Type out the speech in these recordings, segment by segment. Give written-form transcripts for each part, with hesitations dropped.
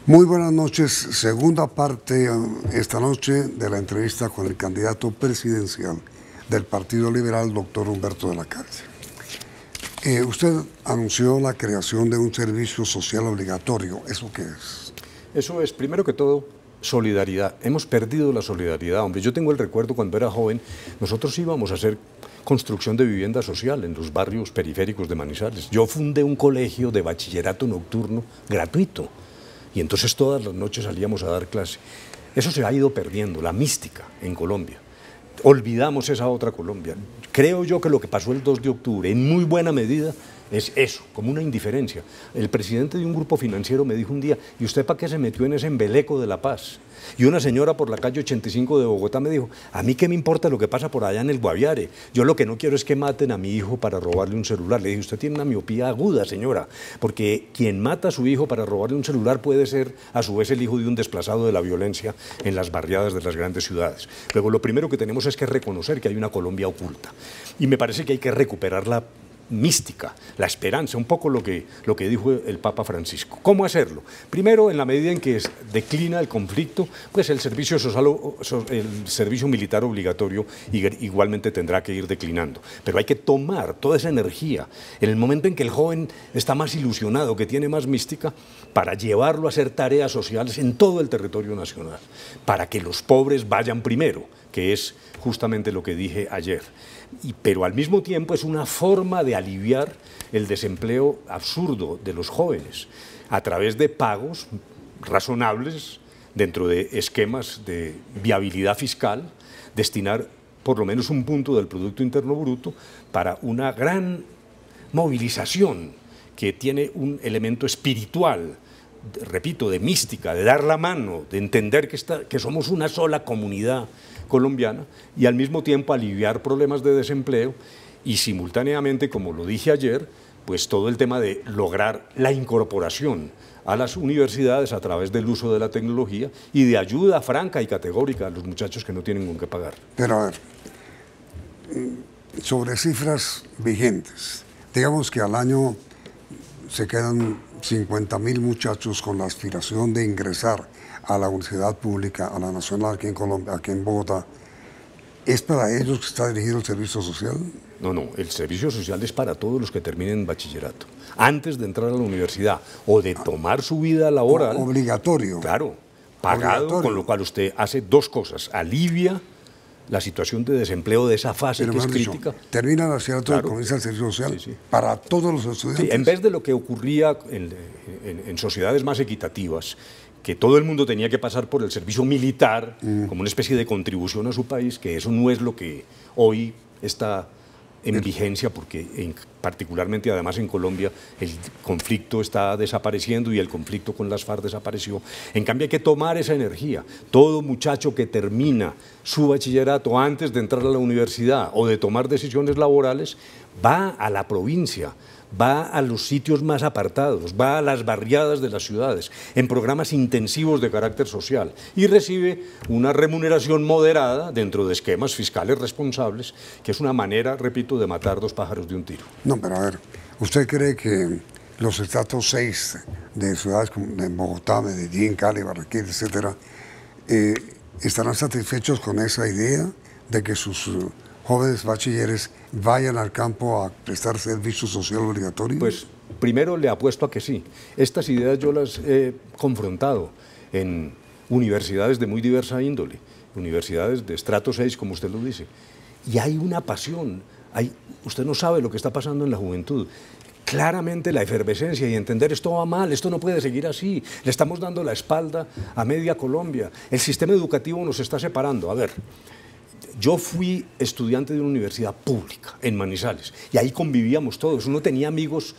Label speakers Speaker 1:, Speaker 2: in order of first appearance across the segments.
Speaker 1: Muy buenas noches, segunda parte esta noche de la entrevista con el candidato presidencial del Partido Liberal, doctor Humberto de la Calle. Usted anunció la creación de un servicio social obligatorio. ¿Eso qué es?
Speaker 2: Eso es, primero que todo, solidaridad. Hemos perdido la solidaridad, hombre. Yo tengo el recuerdo cuando era joven, nosotros íbamos a hacer construcción de vivienda social en los barrios periféricos de Manizales. Yo fundé un colegio de bachillerato nocturno gratuito. Y entonces todas las noches salíamos a dar clase. Eso se ha ido perdiendo, la mística en Colombia. Olvidamos esa otra Colombia. Creo yo que lo que pasó el 2 de octubre, en muy buena medida, es eso, como una indiferencia. El presidente de un grupo financiero me dijo un día, ¿y usted para qué se metió en ese embeleco de La Paz? Y una señora por la calle 85 de Bogotá me dijo, a mí qué me importa lo que pasa por allá en el Guaviare, yo lo que no quiero es que maten a mi hijo para robarle un celular. Le dije, usted tiene una miopía aguda, señora, porque quien mata a su hijo para robarle un celular puede ser a su vez el hijo de un desplazado de la violencia en las barriadas de las grandes ciudades. Luego, lo primero que tenemos es que reconocer que hay una Colombia oculta. Y me parece que hay que recuperar la mística, la esperanza, un poco lo que dijo el Papa Francisco. ¿Cómo hacerlo? Primero, en la medida en que declina el conflicto, pues el servicio militar obligatorio igualmente tendrá que ir declinando. Pero hay que tomar toda esa energía en el momento en que el joven está más ilusionado, que tiene más mística, para llevarlo a hacer tareas sociales en todo el territorio nacional, para que los pobres vayan primero, que es justamente lo que dije ayer. Pero al mismo tiempo es una forma de aliviar el desempleo absurdo de los jóvenes a través de pagos razonables dentro de esquemas de viabilidad fiscal, destinar por lo menos un punto del Producto Interno Bruto para una gran movilización que tiene un elemento espiritual, repito, de mística, de dar la mano, de entender que somos una sola comunidad colombiana y al mismo tiempo aliviar problemas de desempleo y simultáneamente, como lo dije ayer, pues todo el tema de lograr la incorporación a las universidades a través del uso de la tecnología y de ayuda franca y categórica a los muchachos que no tienen con qué pagar.
Speaker 1: Pero a ver, sobre cifras vigentes, digamos que al año se quedan 50.000 muchachos con la aspiración de ingresar a la universidad pública, a la nacional aquí en Colombia, aquí en Bogotá. ¿Es para ellos que está dirigido el servicio social?
Speaker 2: No, el servicio social es para todos los que terminen bachillerato, antes de entrar a la universidad o de tomar su vida laboral.
Speaker 1: Obligatorio.
Speaker 2: Claro, pagado, obligatorio. Con lo cual usted hace dos cosas, alivia la situación de desempleo de esa fase que es crítica.
Speaker 1: Termina la bachillerato, claro, y comienza el servicio social para todos los estudiantes.
Speaker 2: Sí, en vez de lo que ocurría en sociedades más equitativas, que todo el mundo tenía que pasar por el servicio militar como una especie de contribución a su país, que eso no es lo que hoy está en vigencia, porque particularmente además en Colombia el conflicto está desapareciendo y el conflicto con las FARC desapareció. En cambio hay que tomar esa energía. Todo muchacho que termina su bachillerato antes de entrar a la universidad o de tomar decisiones laborales va a la provincia, va a los sitios más apartados, va a las barriadas de las ciudades, en programas intensivos de carácter social y recibe una remuneración moderada dentro de esquemas fiscales responsables, que es una manera, repito, de matar dos pájaros de un tiro.
Speaker 1: No, pero a ver, ¿usted cree que los estratos 6 de ciudades como de Bogotá, Medellín, Cali, Barranquilla, etcétera, estarán satisfechos con esa idea de que sus jóvenes bachilleres vayan al campo a prestar servicio social obligatorio?
Speaker 2: Pues primero le apuesto a que sí. Estas ideas yo las he confrontado en universidades de muy diversa índole, universidades de estrato 6, como usted lo dice. Y hay una pasión, usted no sabe lo que está pasando en la juventud. Claramente la efervescencia y entender esto va mal, esto no puede seguir así, le estamos dando la espalda a media Colombia, el sistema educativo nos está separando. A ver, yo fui estudiante de una universidad pública en Manizales y ahí convivíamos todos, uno tenía amigos,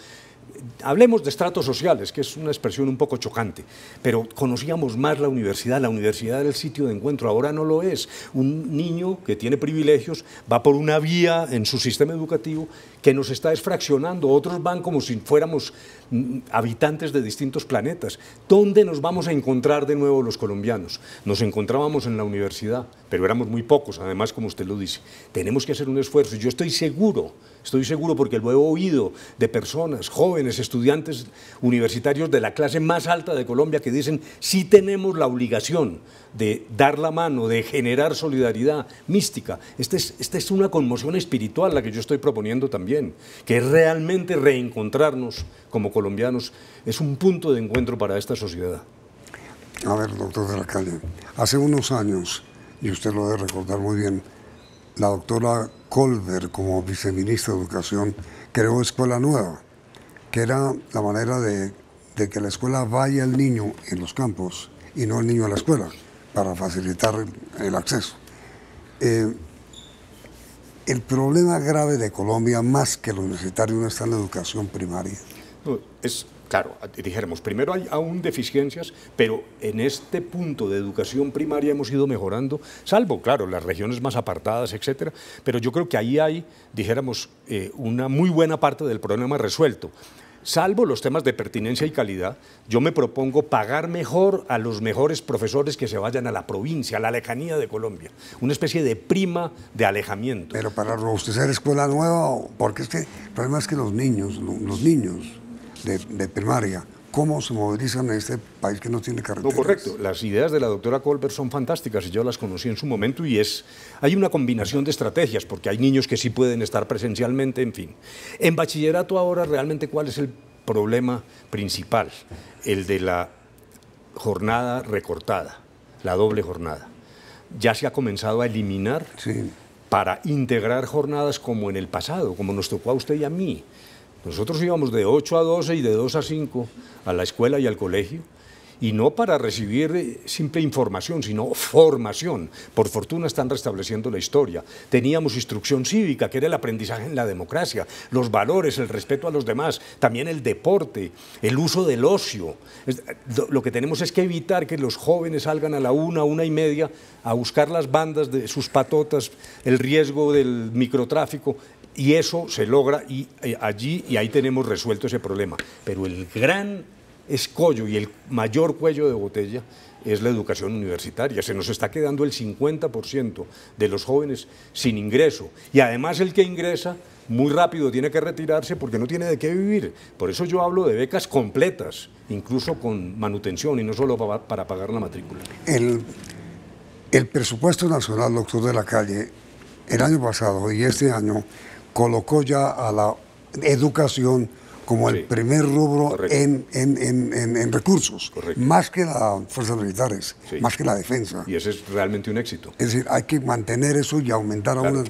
Speaker 2: hablemos de estratos sociales, que es una expresión un poco chocante, pero conocíamos más la universidad era el sitio de encuentro, ahora no lo es. Un niño que tiene privilegios va por una vía en su sistema educativo que nos está desfraccionando, otros van como si fuéramos habitantes de distintos planetas. ¿Dónde nos vamos a encontrar de nuevo los colombianos? Nos encontrábamos en la universidad, pero éramos muy pocos, además, como usted lo dice. Tenemos que hacer un esfuerzo y yo estoy seguro Estoy seguro porque lo he oído de personas, jóvenes, estudiantes universitarios de la clase más alta de Colombia que dicen, sí tenemos la obligación de dar la mano, de generar solidaridad mística. Esta es una conmoción espiritual la que yo estoy proponiendo también, que es realmente reencontrarnos como colombianos. Es un punto de encuentro para esta sociedad.
Speaker 1: A ver, doctor de la Calle, hace unos años, y usted lo debe recordar muy bien, la doctora Colbert, como viceministra de Educación, creó Escuela Nueva, que era la manera de que la escuela vaya el niño en los campos y no el niño a la escuela, para facilitar el acceso. El problema grave de Colombia, más que lo universitario, no está en la educación primaria.
Speaker 2: No, claro, dijéramos, primero hay aún deficiencias, pero en este punto de educación primaria hemos ido mejorando, salvo, claro, las regiones más apartadas, etcétera, pero yo creo que ahí hay, dijéramos, una muy buena parte del problema resuelto. Salvo los temas de pertinencia y calidad, yo me propongo pagar mejor a los mejores profesores que se vayan a la provincia, a la lejanía de Colombia, una especie de prima de alejamiento.
Speaker 1: Pero para robustecer Escuela Nueva, porque es que el problema es que los niños de primaria, ¿cómo se movilizan en este país que no tiene carreteras?
Speaker 2: No, correcto. Las ideas de la doctora Colbert son fantásticas y yo las conocí en su momento y hay una combinación de estrategias porque hay niños que sí pueden estar presencialmente, en fin. En bachillerato ahora realmente ¿cuál es el problema principal? El de la jornada recortada, la doble jornada. Ya se ha comenzado a eliminar para integrar jornadas como en el pasado, como nos tocó a usted y a mí. Nosotros íbamos de 8 a 12 y de 2 a 5 a la escuela y al colegio, y no para recibir simple información, sino formación. Por fortuna están restableciendo la historia. Teníamos instrucción cívica, que era el aprendizaje en la democracia, los valores, el respeto a los demás, también el deporte, el uso del ocio. Lo que tenemos es que evitar que los jóvenes salgan a la 1:30 a buscar las bandas de sus patotas, el riesgo del microtráfico. Y eso se logra y ahí tenemos resuelto ese problema. Pero el gran escollo y el mayor cuello de botella es la educación universitaria. Se nos está quedando el 50% de los jóvenes sin ingreso. Y además el que ingresa muy rápido tiene que retirarse porque no tiene de qué vivir. Por eso yo hablo de becas completas, incluso con manutención y no solo para pagar la matrícula.
Speaker 1: El presupuesto nacional, doctor de la Calle, el año pasado y este año, colocó ya a la educación como el primer rubro en recursos, más que las fuerzas militares, más que la defensa.
Speaker 2: Y ese es realmente un éxito.
Speaker 1: Es decir, hay que mantener eso y aumentar aún.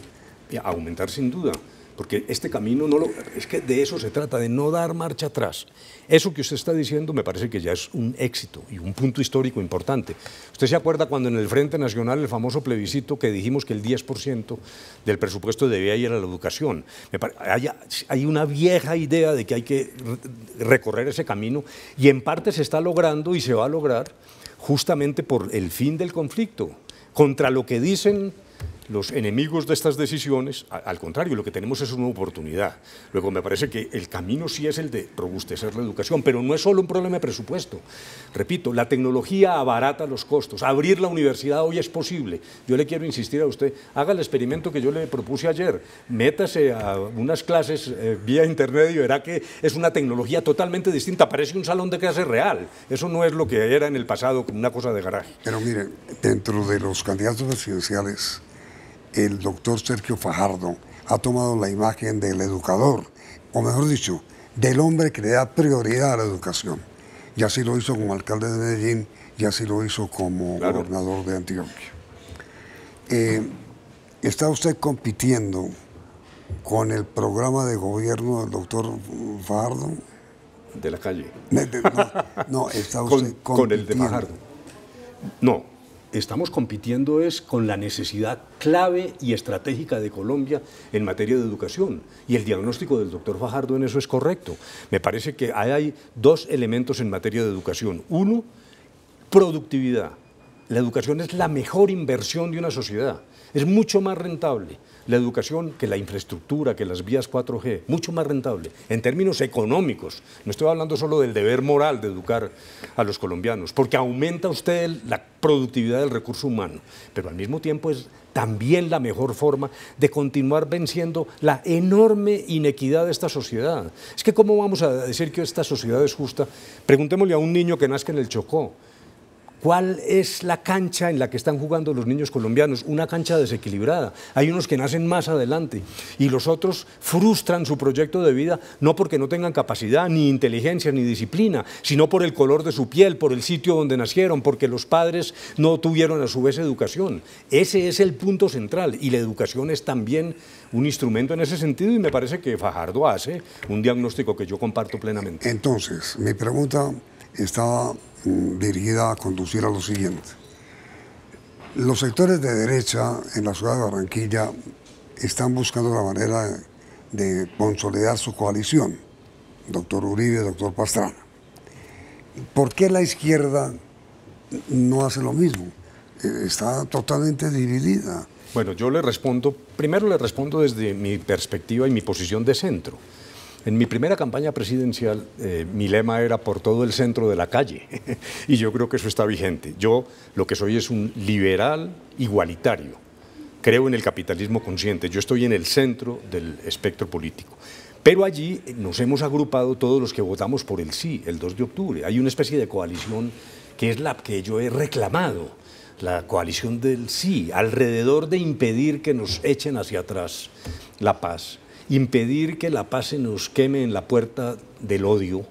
Speaker 2: Y aumentar sin duda, porque este camino es que de eso se trata, de no dar marcha atrás. Eso que usted está diciendo me parece que ya es un éxito y un punto histórico importante. ¿Usted se acuerda cuando en el Frente Nacional, el famoso plebiscito, que dijimos que el 10% del presupuesto debía ir a la educación? Hay una vieja idea de que hay que recorrer ese camino y en parte se está logrando y se va a lograr justamente por el fin del conflicto, contra lo que dicen los enemigos de estas decisiones. Al contrario, lo que tenemos es una oportunidad. Luego me parece que el camino sí es el de robustecer la educación, pero no es solo un problema de presupuesto. Repito, la tecnología abarata los costos. Abrir la universidad hoy es posible. Yo le quiero insistir a usted, haga el experimento que yo le propuse ayer, métase a unas clases vía internet y verá que es una tecnología totalmente distinta, parece un salón de clase real. Eso no es lo que era en el pasado, una cosa de garaje.
Speaker 1: Pero mire, dentro de los candidatos presidenciales, el doctor Sergio Fajardo ha tomado la imagen del educador, o mejor dicho, del hombre que le da prioridad a la educación. Y así lo hizo como alcalde de Medellín, y así lo hizo como gobernador de Antioquia. ¿Está usted compitiendo con el programa de gobierno del doctor Fajardo?
Speaker 2: De la Calle.
Speaker 1: No, está usted
Speaker 2: con el de Fajardo. No. Estamos compitiendo con la necesidad clave y estratégica de Colombia en materia de educación. Y el diagnóstico del doctor Fajardo en eso es correcto. Me parece que hay dos elementos en materia de educación. Uno, productividad. La educación es la mejor inversión de una sociedad. Es mucho más rentable la educación que la infraestructura, que las vías 4G, mucho más rentable en términos económicos. No estoy hablando solo del deber moral de educar a los colombianos, porque aumenta usted la productividad del recurso humano, pero al mismo tiempo es también la mejor forma de continuar venciendo la enorme inequidad de esta sociedad. Es que ¿cómo vamos a decir que esta sociedad es justa? Preguntémosle a un niño que nazca en el Chocó. ¿Cuál es la cancha en la que están jugando los niños colombianos? Una cancha desequilibrada. Hay unos que nacen más adelante y los otros frustran su proyecto de vida no porque no tengan capacidad, ni inteligencia, ni disciplina, sino por el color de su piel, por el sitio donde nacieron, porque los padres no tuvieron a su vez educación. Ese es el punto central y la educación es también un instrumento en ese sentido y me parece que Fajardo hace un diagnóstico que yo comparto plenamente.
Speaker 1: Entonces, mi pregunta estaba dirigida a conducir a lo siguiente. Los sectores de derecha en la ciudad de Barranquilla están buscando la manera de consolidar su coalición, doctor Uribe, doctor Pastrana. ¿Por qué la izquierda no hace lo mismo? Está totalmente dividida.
Speaker 2: Bueno, yo le respondo, primero le respondo desde mi perspectiva y mi posición de centro. En mi primera campaña presidencial, mi lema era por todo el centro de la calle, y yo creo que eso está vigente. Yo lo que soy es un liberal igualitario, creo en el capitalismo consciente, yo estoy en el centro del espectro político. Pero allí nos hemos agrupado todos los que votamos por el sí, el 2 de octubre. Hay una especie de coalición que es la que yo he reclamado, la coalición del sí, alrededor de impedir que nos echen hacia atrás la paz. Impedir que la paz se nos queme en la puerta del odio,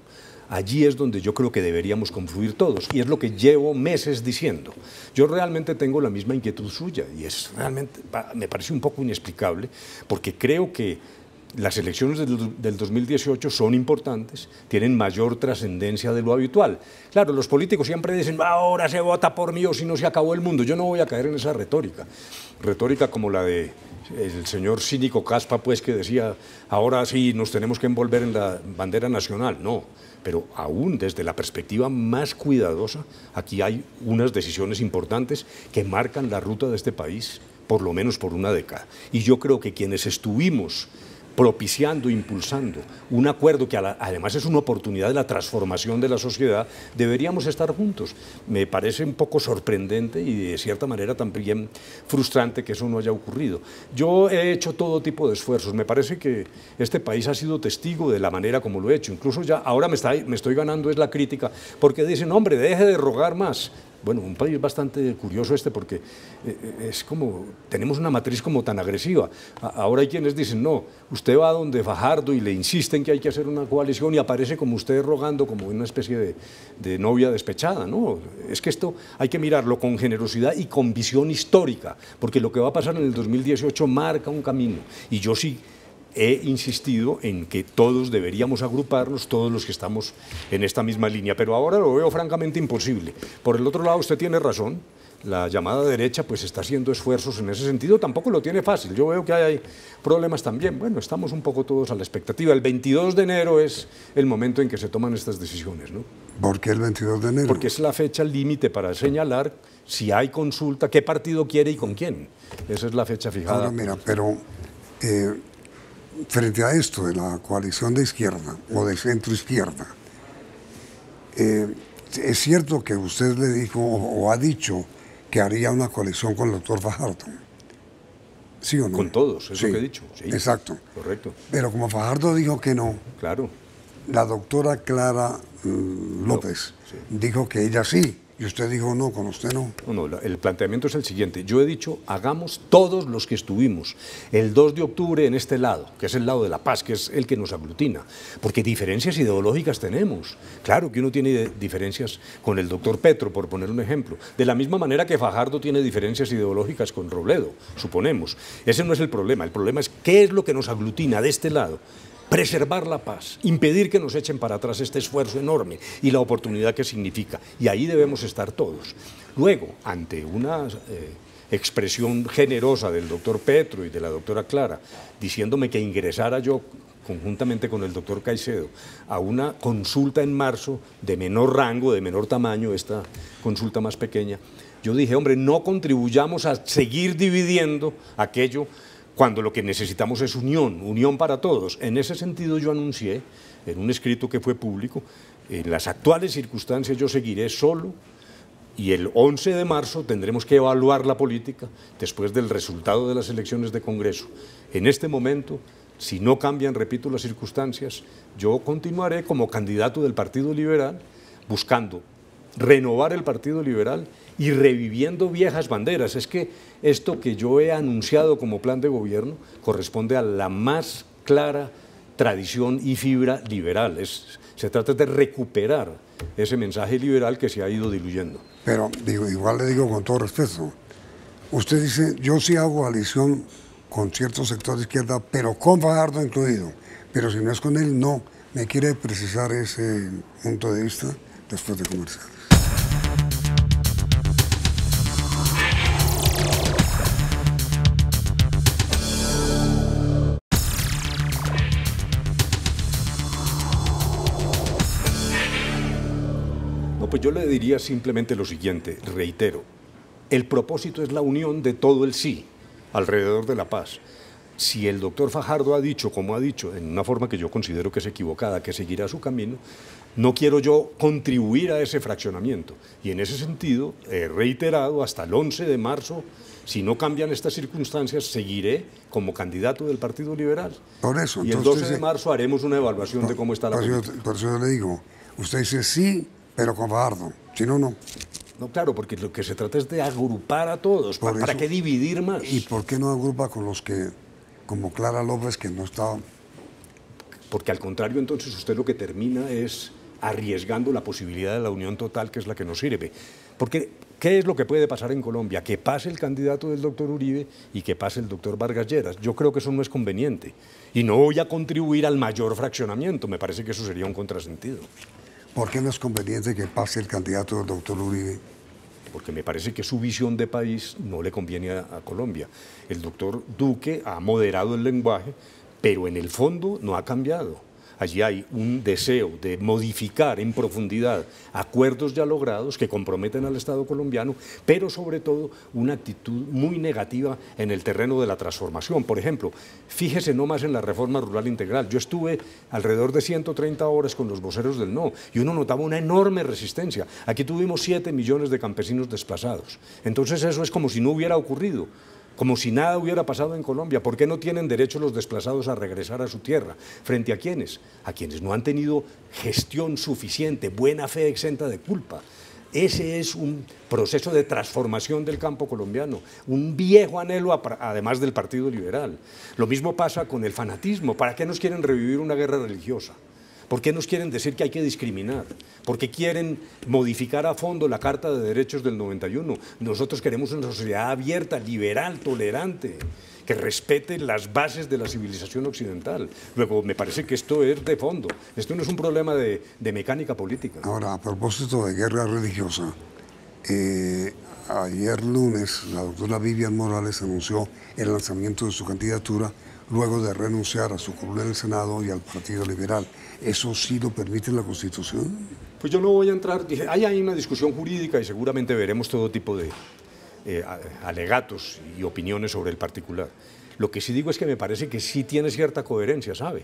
Speaker 2: allí es donde yo creo que deberíamos confluir todos, y es lo que llevo meses diciendo. Yo realmente tengo la misma inquietud suya, y es realmente, me parece un poco inexplicable, porque creo que las elecciones del 2018 son importantes, tienen mayor trascendencia de lo habitual. Claro, los políticos siempre dicen, ahora se vota por mí o si no se acabó el mundo. Yo no voy a caer en esa retórica como la de el señor cínico Caspa, pues, que decía, ahora sí nos tenemos que envolver en la bandera nacional. No, pero aún desde la perspectiva más cuidadosa, aquí hay unas decisiones importantes que marcan la ruta de este país, por lo menos por una década. Y yo creo que quienes estuvimos propiciando, impulsando un acuerdo que además es una oportunidad de la transformación de la sociedad, deberíamos estar juntos. Me parece un poco sorprendente y de cierta manera también frustrante que eso no haya ocurrido. Yo he hecho todo tipo de esfuerzos, me parece que este país ha sido testigo de la manera como lo he hecho, incluso ya ahora me estoy ganando es la crítica, porque dicen, hombre, deje de rogar más. Bueno, un país bastante curioso porque es como, tenemos una matriz como tan agresiva. Ahora hay quienes dicen, no, usted va donde Fajardo y le insisten que hay que hacer una coalición y aparece como usted rogando, como una especie de novia despechada, ¿no? Es que esto hay que mirarlo con generosidad y con visión histórica, porque lo que va a pasar en el 2018 marca un camino, y yo sí he insistido en que todos deberíamos agruparnos, todos los que estamos en esta misma línea, pero ahora lo veo francamente imposible. Por el otro lado, usted tiene razón, la llamada derecha pues está haciendo esfuerzos en ese sentido, tampoco lo tiene fácil, yo veo que hay problemas también, bueno, estamos un poco todos a la expectativa. El 22 de enero es el momento en que se toman estas decisiones, ¿no?
Speaker 1: ¿Por qué el 22 de enero?
Speaker 2: Porque es la fecha límite para señalar si hay consulta, qué partido quiere y con quién. Esa es la fecha fijada.
Speaker 1: Ahora mira, pero frente a esto de la coalición de izquierda o de centro izquierda, es cierto que usted le dijo o ha dicho que haría una coalición con el doctor Fajardo. ¿Sí o no?
Speaker 2: Con todos, es
Speaker 1: sí,
Speaker 2: lo que he dicho. Sí,
Speaker 1: exacto.
Speaker 2: Correcto.
Speaker 1: Pero como Fajardo dijo que no,
Speaker 2: claro,
Speaker 1: la doctora Clara López
Speaker 2: sí,
Speaker 1: dijo que ella sí. Y usted dijo no, con usted no.
Speaker 2: No, el planteamiento es el siguiente. Yo he dicho, hagamos todos los que estuvimos el 2 de octubre en este lado, que es el lado de la paz, que es el que nos aglutina. Porque diferencias ideológicas tenemos. Claro que uno tiene diferencias con el doctor Petro, por poner un ejemplo. De la misma manera que Fajardo tiene diferencias ideológicas con Robledo, suponemos. Ese no es el problema. El problema es qué es lo que nos aglutina de este lado. Preservar la paz, impedir que nos echen para atrás este esfuerzo enorme y la oportunidad que significa. Y ahí debemos estar todos. Luego, ante una expresión generosa del doctor Petro y de la doctora Clara, diciéndome que ingresara yo, conjuntamente con el doctor Caicedo, a una consulta en marzo de menor rango, de menor tamaño, esta consulta más pequeña, Yo dije, hombre, no contribuyamos a seguir dividiendo aquello cuando lo que necesitamos es unión, unión para todos. En ese sentido yo anuncié, en un escrito que fue público, en las actuales circunstancias yo seguiré solo y el 11 de marzo tendremos que evaluar la política después del resultado de las elecciones de Congreso. En este momento, si no cambian, repito, las circunstancias, yo continuaré como candidato del Partido Liberal buscando renovar el Partido Liberal y reviviendo viejas banderas. Es que esto que yo he anunciado como plan de gobierno corresponde a la más clara tradición y fibra liberal. Se trata de recuperar ese mensaje liberal que se ha ido diluyendo.
Speaker 1: Pero digo, igual le digo con todo respeto, usted dice, yo sí hago coalición con ciertos sectores de izquierda, pero con Fajardo incluido, pero si no es con él, no. ¿Me quiere precisar ese punto de vista después de comerciales?
Speaker 2: Pues yo le diría simplemente lo siguiente, reitero, el propósito es la unión de todo el sí alrededor de la paz. Si el doctor Fajardo ha dicho, como ha dicho, en una forma que yo considero que es equivocada, que seguirá su camino, no quiero yo contribuir a ese fraccionamiento. Y en ese sentido, he reiterado, hasta el 11 de marzo, si no cambian estas circunstancias, seguiré como candidato del Partido Liberal.
Speaker 1: Por eso,
Speaker 2: y el 12 de marzo haremos una evaluación de cómo está la política.
Speaker 1: Por eso yo le digo, usted dice sí, pero con Fajardo, si no, no.
Speaker 2: No, claro, porque lo que se trata es de agrupar a todos. ¿Para qué dividir más?
Speaker 1: ¿Y por qué no agrupa con los que, como Clara López, que no estaba?
Speaker 2: Porque al contrario, entonces usted lo que termina es arriesgando la posibilidad de la unión total, que es la que nos sirve. Porque, ¿qué es lo que puede pasar en Colombia? Que pase el candidato del doctor Uribe y que pase el doctor Vargas Lleras. Yo creo que eso no es conveniente. Y no voy a contribuir al mayor fraccionamiento. Me parece que eso sería un contrasentido.
Speaker 1: ¿Por qué no es conveniente que pase el candidato del doctor Uribe?
Speaker 2: Porque me parece que su visión de país no le conviene a Colombia. El doctor Duque ha moderado el lenguaje, pero en el fondo no ha cambiado. Allí hay un deseo de modificar en profundidad acuerdos ya logrados que comprometen al Estado colombiano, pero sobre todo una actitud muy negativa en el terreno de la transformación. Por ejemplo, fíjese nomás en la reforma rural integral. Yo estuve alrededor de 130 horas con los voceros del no y uno notaba una enorme resistencia. Aquí tuvimos 7 millones de campesinos desplazados. Entonces eso es como si no hubiera ocurrido. Como si nada hubiera pasado en Colombia. ¿Por qué no tienen derecho los desplazados a regresar a su tierra? ¿Frente a quiénes? A quienes no han tenido gestión suficiente, buena fe exenta de culpa. Ese es un proceso de transformación del campo colombiano, un viejo anhelo además del Partido Liberal. Lo mismo pasa con el fanatismo. ¿Para qué nos quieren revivir una guerra religiosa? ¿Por qué nos quieren decir que hay que discriminar? ¿Por qué quieren modificar a fondo la Carta de Derechos del 91? Nosotros queremos una sociedad abierta, liberal, tolerante, que respete las bases de la civilización occidental. Luego, me parece que esto es de fondo. Esto no es un problema de mecánica política.
Speaker 1: Ahora, a propósito de guerra religiosa, ayer lunes la doctora Vivian Morales anunció el lanzamiento de su candidatura luego de renunciar a su curul en el Senado y al Partido Liberal. ¿Eso sí lo permite la Constitución?
Speaker 2: Pues yo no voy a entrar, dije, hay una discusión jurídica y seguramente veremos todo tipo de alegatos y opiniones sobre el particular. Lo que sí digo es que me parece que sí tiene cierta coherencia, ¿sabe?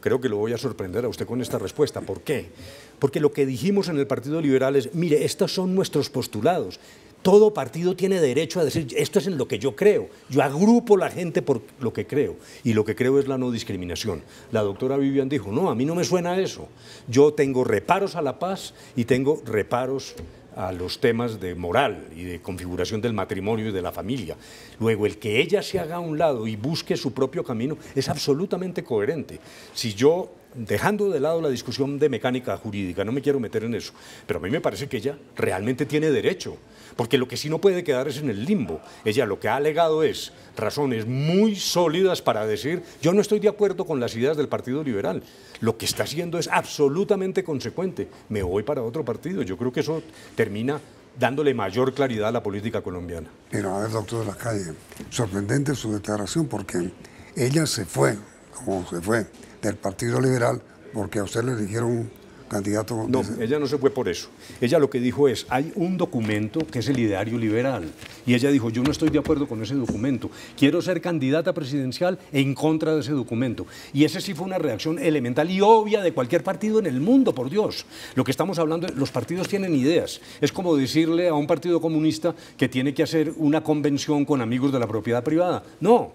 Speaker 2: Creo que lo voy a sorprender a usted con esta respuesta. ¿Por qué? Porque lo que dijimos en el Partido Liberal es, mire, estos son nuestros postulados. Todo partido tiene derecho a decir, esto es en lo que yo creo. Yo agrupo a la gente por lo que creo. Y lo que creo es la no discriminación. La doctora Vivian dijo, no, a mí no me suena eso. Yo tengo reparos a la paz y tengo reparos a los temas de moral y de configuración del matrimonio y de la familia. Luego, el que ella se haga a un lado y busque su propio camino es absolutamente coherente. Si yo, dejando de lado la discusión de mecánica jurídica, no me quiero meter en eso, pero a mí me parece que ella realmente tiene derecho, porque lo que sí no puede quedar es en el limbo. Ella lo que ha alegado es razones muy sólidas para decir, yo no estoy de acuerdo con las ideas del Partido Liberal. Lo que está haciendo es absolutamente consecuente. Me voy para otro partido. Yo creo que eso termina dándole mayor claridad a la política colombiana.
Speaker 1: Pero a ver, doctor de la Calle, sorprendente su declaración porque ella se fue, como se fue, del Partido Liberal porque a usted le dijeron candidato?
Speaker 2: No, ella no se fue por eso. Ella lo que dijo es, hay un documento que es el ideario liberal. Y ella dijo, yo no estoy de acuerdo con ese documento. Quiero ser candidata presidencial en contra de ese documento. Y esa sí fue una reacción elemental y obvia de cualquier partido en el mundo, por Dios. Lo que estamos hablando, los partidos tienen ideas. Es como decirle a un partido comunista que tiene que hacer una convención con amigos de la propiedad privada. No.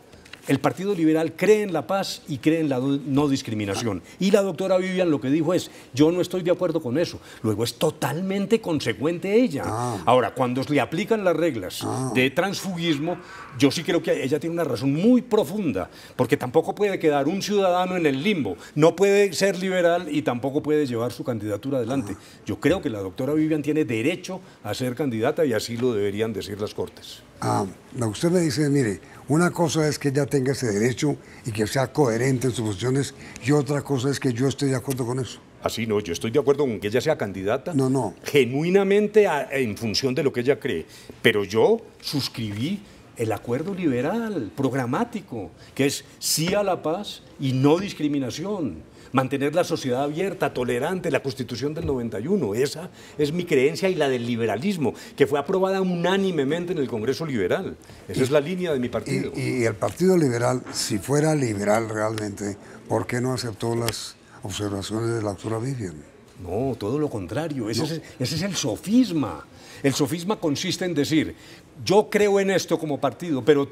Speaker 2: El Partido Liberal cree en la paz y cree en la no discriminación. Y la doctora Vivian lo que dijo es, yo no estoy de acuerdo con eso. Luego es totalmente consecuente ella. Ahora, cuando le aplican las reglas de transfugismo, yo sí creo que ella tiene una razón muy profunda, porque tampoco puede quedar un ciudadano en el limbo. No puede ser liberal y tampoco puede llevar su candidatura adelante. Yo creo que la doctora Vivian tiene derecho a ser candidata y así lo deberían decir las Cortes.
Speaker 1: Usted me dice, mire, una cosa es que ella tenga ese derecho y que sea coherente en sus posiciones, y otra cosa es que yo estoy de acuerdo con eso.
Speaker 2: Así no, yo estoy de acuerdo con que ella sea candidata,
Speaker 1: no.
Speaker 2: Genuinamente en función de lo que ella cree, pero yo suscribí el acuerdo liberal, programático, que es sí a la paz y no discriminación. Mantener la sociedad abierta, tolerante, la Constitución del 91. Esa es mi creencia y la del liberalismo, que fue aprobada unánimemente en el Congreso Liberal. Esa es la línea de mi partido.
Speaker 1: Y el Partido Liberal, si fuera liberal realmente, ¿por qué no aceptó las observaciones de la doctora Vivian?
Speaker 2: No, todo lo contrario. Ese es el sofisma. El sofisma consiste en decir, yo creo en esto como partido, pero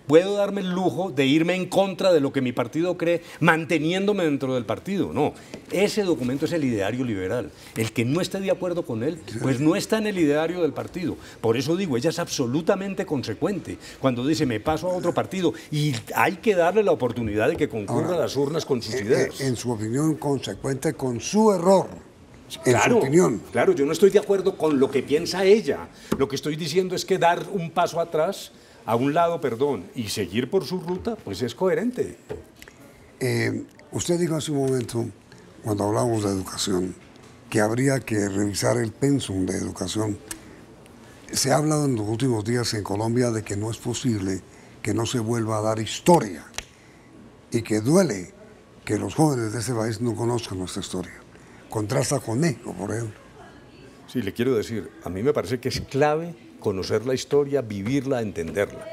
Speaker 2: puedo darme el lujo de irme en contra de lo que mi partido cree, manteniéndome dentro del partido. No, ese documento es el ideario liberal. El que no esté de acuerdo con él, pues no está en el ideario del partido. Por eso digo, ella es absolutamente consecuente. Cuando dice, me paso a otro partido, y hay que darle la oportunidad de que concurra a las urnas con sus ideas.
Speaker 1: En su opinión, consecuente con su error.
Speaker 2: Claro,
Speaker 1: en su opinión.
Speaker 2: Claro, yo no estoy de acuerdo con lo que piensa ella. Lo que estoy diciendo es que dar un paso atrás, a un lado, perdón, y seguir por su ruta, pues es coherente.
Speaker 1: Usted dijo hace un momento, cuando hablamos de educación, que habría que revisar el pensum de educación. Se ha hablado en los últimos días en Colombia de que no es posible que no se vuelva a dar historia y que duele que los jóvenes de este país no conozcan nuestra historia. Contrasta con México, por ejemplo.
Speaker 2: Sí, le quiero decir, a mí me parece que es clave conocer la historia, vivirla, entenderla.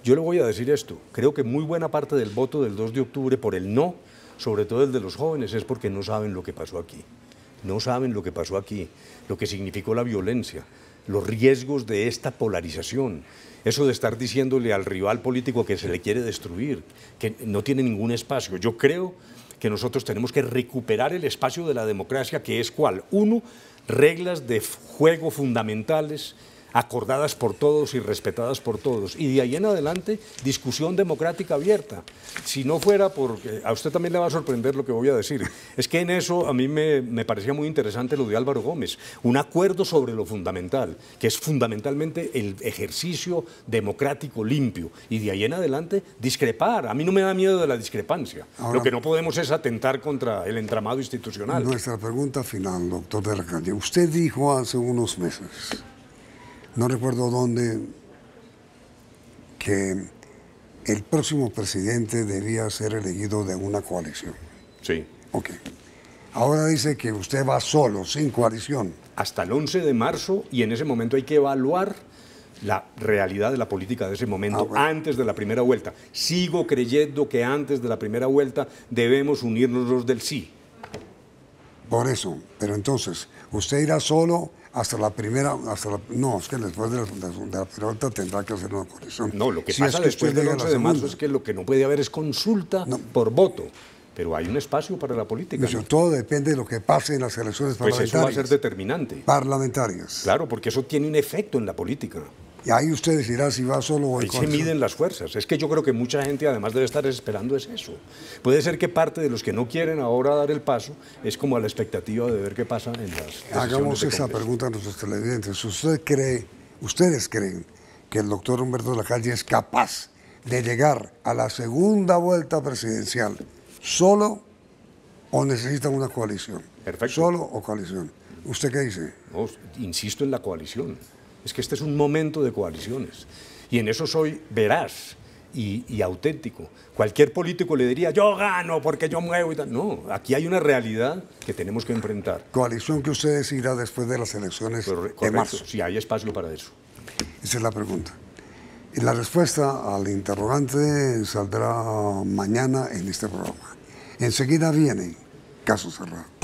Speaker 2: Yo le voy a decir esto, creo que muy buena parte del voto del 2 de octubre por el no, sobre todo el de los jóvenes, es porque no saben lo que pasó aquí. No saben lo que pasó aquí, lo que significó la violencia, los riesgos de esta polarización, eso de estar diciéndole al rival político que se le quiere destruir, que no tiene ningún espacio. Yo creo que nosotros tenemos que recuperar el espacio de la democracia, que es ¿cuál? Uno, reglas de juego fundamentales, acordadas por todos y respetadas por todos. Y de ahí en adelante, discusión democrática abierta. Si no fuera porque a usted también le va a sorprender lo que voy a decir. Es que en eso a mí me parecía muy interesante lo de Álvaro Gómez. Un acuerdo sobre lo fundamental, que es fundamentalmente el ejercicio democrático limpio. Y de ahí en adelante, discrepar. A mí no me da miedo de la discrepancia. Ahora, lo que no podemos es atentar contra el entramado institucional.
Speaker 1: Nuestra pregunta final, doctor de la Calle. Usted dijo hace unos meses, no recuerdo dónde, que el próximo presidente debía ser elegido de una coalición.
Speaker 2: Sí.
Speaker 1: Ok. Ahora dice que usted va solo, sin coalición.
Speaker 2: Hasta el 11 de marzo, y en ese momento hay que evaluar la realidad de la política de ese momento, bueno, antes de la primera vuelta. Sigo creyendo que antes de la primera vuelta debemos unirnos los del sí.
Speaker 1: Por eso, pero entonces, usted irá solo hasta la primera, no, es que después de la primera vuelta tendrá que hacer una coalición.
Speaker 2: No, lo que pasa después del 11 de marzo es que lo que no puede haber es consulta por voto. Pero hay un espacio para la política.
Speaker 1: ¿No? Todo depende de lo que pase en las elecciones parlamentarias.
Speaker 2: Pues eso va a ser determinante.
Speaker 1: Parlamentarias.
Speaker 2: Claro, porque eso tiene un efecto en la política.
Speaker 1: Y ahí usted decidirá si va solo o en coalición.
Speaker 2: Ahí se miden las fuerzas. Es que yo creo que mucha gente además debe estar esperando es eso. Puede ser que parte de los que no quieren ahora dar el paso es como a la expectativa de ver qué pasa en las...
Speaker 1: Hagamos esa pregunta a nuestros televidentes. ¿Ustedes creen que el doctor Humberto de la Calle es capaz de llegar a la segunda vuelta presidencial solo o necesita una coalición?
Speaker 2: Perfecto.
Speaker 1: ¿Solo o coalición? ¿Usted qué dice?
Speaker 2: No, insisto en la coalición. Es que este es un momento de coaliciones. Y en eso soy veraz. y auténtico. Cualquier político le diría, yo gano porque yo muevo y tal. No, aquí hay una realidad que tenemos que enfrentar.
Speaker 1: Coalición que usted decidirá después de las elecciones de
Speaker 2: Correcto,
Speaker 1: marzo.
Speaker 2: sí, hay espacio para eso.
Speaker 1: Esa es la pregunta. Y la respuesta al interrogante saldrá mañana en este programa. Enseguida viene Caso Cerrado.